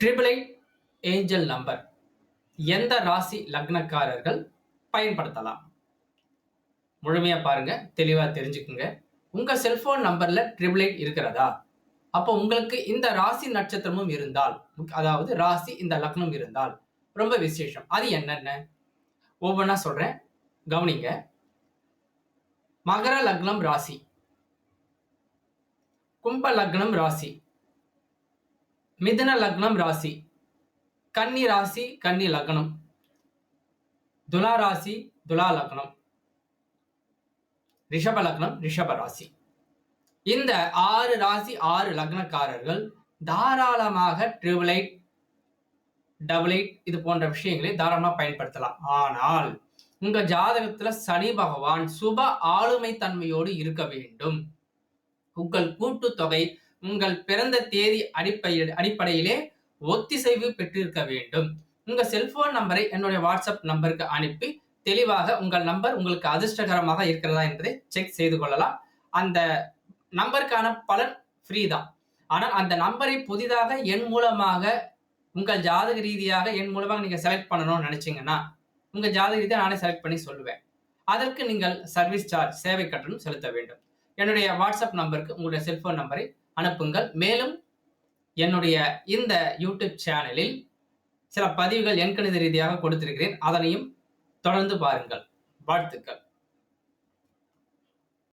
Triple eight angel number எந்த ராசி லக்னக்காரர்கள் பயன்படுத்தலாம்? முழுமையா பாருங்க, தெளிவா தெரிஞ்சுக்குங்க. உங்க செல்போன் நம்பர்ல ட்ரிபிள் எயிட் இருக்கிறதா? அப்போ உங்களுக்கு இந்த ராசி நட்சத்திரமும் இருந்தால், அதாவது ராசி இந்த லக்னம் இருந்தால் ரொம்ப விசேஷம். அது என்னென்ன ஒவ்வொன்றா சொல்றேன், கவனிங்க. மகர லக்னம் ராசி, கும்ப லக்னம் ராசி, மிதுன லக்னம் ராசி, கன்னி ராசி கன்னி லக்னம், துலா ராசி துலா லக்னம், ரிஷப லக்னம் ரிஷப ராசி. இந்த 6 ராசி 6 லக்னக்காரர்கள் தாராளமாக ட்ரிபிள் எயிட், டபுள் எயிட் இது போன்ற விஷயங்களை தாராளமாக பயன்படுத்தலாம். ஆனால் உங்க ஜாதகத்துல சனி பகவான் சுப ஆளுமை தன்மையோடு இருக்க வேண்டும். உங்கள் கூட்டுத்தொகை உங்கள் பிறந்த தேதி அடிப்படையிலே ஒத்திசைவு பெற்றிருக்க வேண்டும். உங்க செல்போன் நம்பரை என்னுடைய வாட்ஸ்அப் நம்பருக்கு அனுப்பி தெளிவாக உங்கள் நம்பர் உங்களுக்கு அதிர்ஷ்டகரமாக இருக்கிறதா என்பதை செக் செய்து கொள்ளலாம். அந்த நம்பருக்கான பலன் ஃப்ரீ தான். ஆனால் அந்த நம்பரை புதிதாக என் மூலமாக உங்கள் ஜாதக ரீதியாக என் மூலமாக நீங்க செலக்ட் பண்ணணும்னு நினைச்சீங்கன்னா உங்க ஜாதக ரீதியாக நானே செலக்ட் பண்ணி சொல்லுவேன். அதற்கு நீங்கள் சர்வீஸ் சார்ஜ், சேவை கட்டணம் செலுத்த வேண்டும். என்னுடைய வாட்ஸ்அப் நம்பருக்கு உங்களுடைய செல்போன் நம்பரை அனுப்புங்கள். மேலும் என்னுடைய இந்த யூடியூப் சேனலில் சில பதிவுகள் எண்கணித ரீதியாக கொடுத்திருக்கிறேன். அதனையும் தொடர்ந்து பாருங்கள். வாழ்த்துக்கள்.